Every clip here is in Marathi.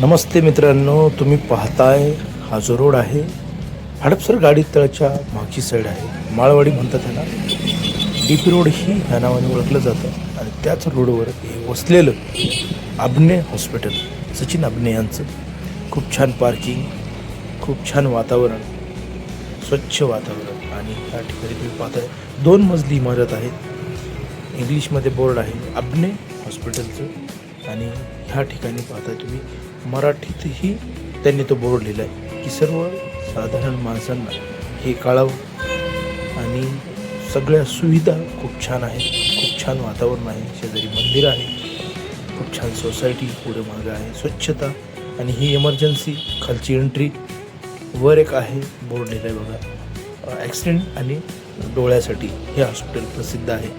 नमस्ते मित्रांनो, तुम्ही पाहताय हा जो रोड आहे हडपसर गाडी तळच्या मागची साईड आहे. माळवाडी म्हणतात त्याला. डीपी रोड ही ह्या नावाने ओळखलं जातं आणि त्याच रोडवर हे वसलेलं अभने हॉस्पिटल, सचिन अभने यांचं. खूप छान पार्किंग, खूप छान वातावरण, स्वच्छ वातावरण. आणि ह्या ठिकाणी तुम्ही पाहताय 2 मजली इमारत आहे. इंग्लिशमध्ये बोर्ड आहे अभने हॉस्पिटलचं. आणि ह्या ठिकाणी पाहताय तुम्ही मराठीतही त्यांनी तो बोर्ड लिहिला आहे की सर्व साधारण माणसांना हे कळावं. आणि सगळ्या सुविधा खूप छान आहेत, खूप छान वातावरण आहे, शेजारी मंदिर आहे, खूप छान सोसायटी पुढे मागं आहे, स्वच्छता. आणि ही इमर्जन्सी खालची एंट्री, वर एक आहे बोर्ड लिहिलं आहे बघा, ॲक्सिडेंट आणि डोळ्यासाठी हे हॉस्पिटल प्रसिद्ध आहे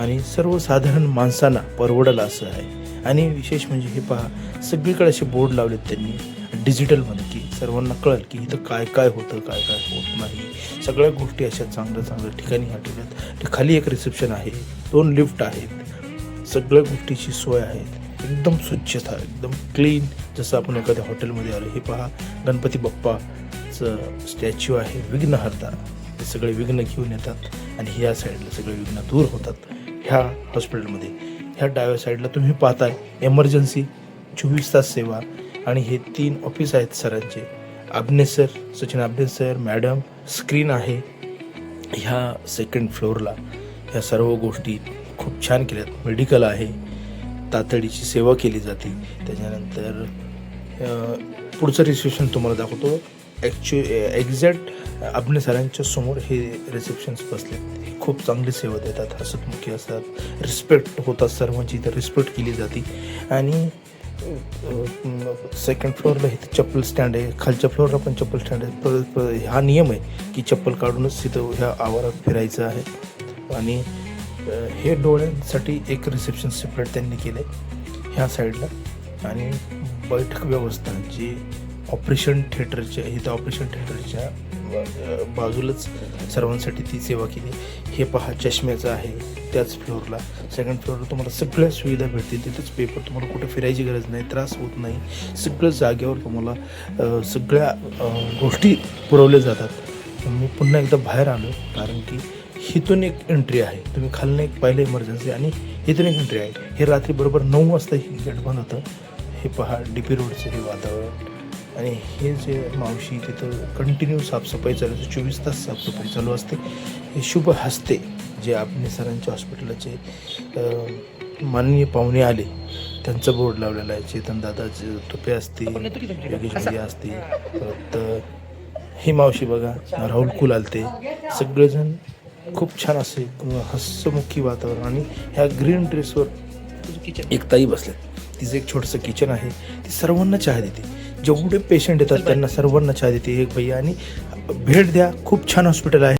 आणि सर्वसाधारण माणसांना परवडेल असं आहे. आणि विशेष म्हणजे हे पहा, सगळीकडे असे बोर्ड लावलेत त्यांनी डिजिटलमध्ये की सर्वांना कळेल की इथं काय काय होतं, काय काय होत नाही. सगळ्या गोष्टी अशा चांगल्या चांगल्या ठिकाणी ह्या ठिकाणी. खाली एक रिसेप्शन आहे, 2 लिफ्ट आहेत, सगळ्या गोष्टीची सोय आहे, एकदम स्वच्छता, एकदम क्लीन, जसं आपण एखाद्या हॉटेलमध्ये आलो. हे पहा, गणपती बाप्पाचं स्टॅच्यू आहे, विघ्नहर्ता. हे सगळे विघ्न घेऊन येतात आणि ह्या साईडला सगळे विघ्न दूर होतात ह्या हॉस्पिटलमध्ये. ह्या डाव्या साईडला तुम्ही पाहताय इमर्जन्सी 24 तास सेवा. आणि हे 3 ऑफिस आहेत सरांचे, Abhane sir, Sachin Abhane sir, madam. Screen आहे ह्या 2nd फ्लोअरला. ह्या सर्व गोष्टी खूप छान केल्यात. मेडिकल आहे, तातडीची सेवा केली जाते. त्याच्यानंतर पुढचं रिसेप्शन तुम्हाला दाखवतो. एक्झॅक्ट अभने सरांच्या समोर हे रिसेप्शन्स बसले. खूप चांगली सेवा देतात, हसतमुखी असतात, रिस्पेक्ट होतात सर्वांची, तर रिस्पेक्ट केली जाते. आणि 2nd फ्लोअरला इथे चप्पल स्टँड आहे, खालच्या फ्लोअरला पण चप्पल स्टँड आहे. हा नियम आहे की चप्पल काढूनच तिथं ह्या आवारात फिरायचं आहे. आणि हे डोळ्यांसाठी एक रिसेप्शन सेपरेट त्यांनी केलं आहे ह्या साईडला. आणि बैठक व्यवस्था जी ऑपरेशन थिएटरच्या, इथं ऑपरेशन थिएटरच्या बाजूलाच सर्वांसाठी ती सेवा केली. हे पहा, चष्म्याचं आहे त्याच फ्लोअरला. 2nd फ्लोअरला तुम्हाला सगळ्या सुविधा भेटतील. तिथेच पेपर, तुम्हाला कुठे फिरायची गरज नाही, त्रास होत नाही. सगळं जागेवर तुम्हाला सगळ्या गोष्टी पुरवल्या जातात. मी पुन्हा एकदा बाहेर आलो कारण की इथून एक एंट्री आहे. तुम्ही खालनं एक पाहिलं इमर्जन्सी आणि इथून एक एंट्री आहे. हे रात्री बरोबर 9 वाजता ही गेट बंद होतं. हे पहा, डीपी रोडचं हे वातावरण. आणि हे जे मावशी तिथं कंटिन्यू साफसफाई चालू असते, 24 तास साफसफाई चालू असते. हे शुभ हस्ते जे अभने सरांच्या हॉस्पिटलचे माननीय पाहुणे आले त्यांचा बोर्ड लावलेला आहे. चेतन दादाचे तुपे असतील, योगेश भैया असतील, परत ही मावशी बघा, राहुल कुल आलते. सगळेजण खूप छान असे हसमुखी वातावरण. आणि ह्या ग्रीन ड्रेसवर एक ताई बसले, तिचं एक छोटंसं किचन आहे. ती सर्वांना चहा देते, जेवढे पेशंट येतात त्यांना सर्वांना चहा देते एक भैया. आणि भेट द्या, खूप छान हॉस्पिटल आहे.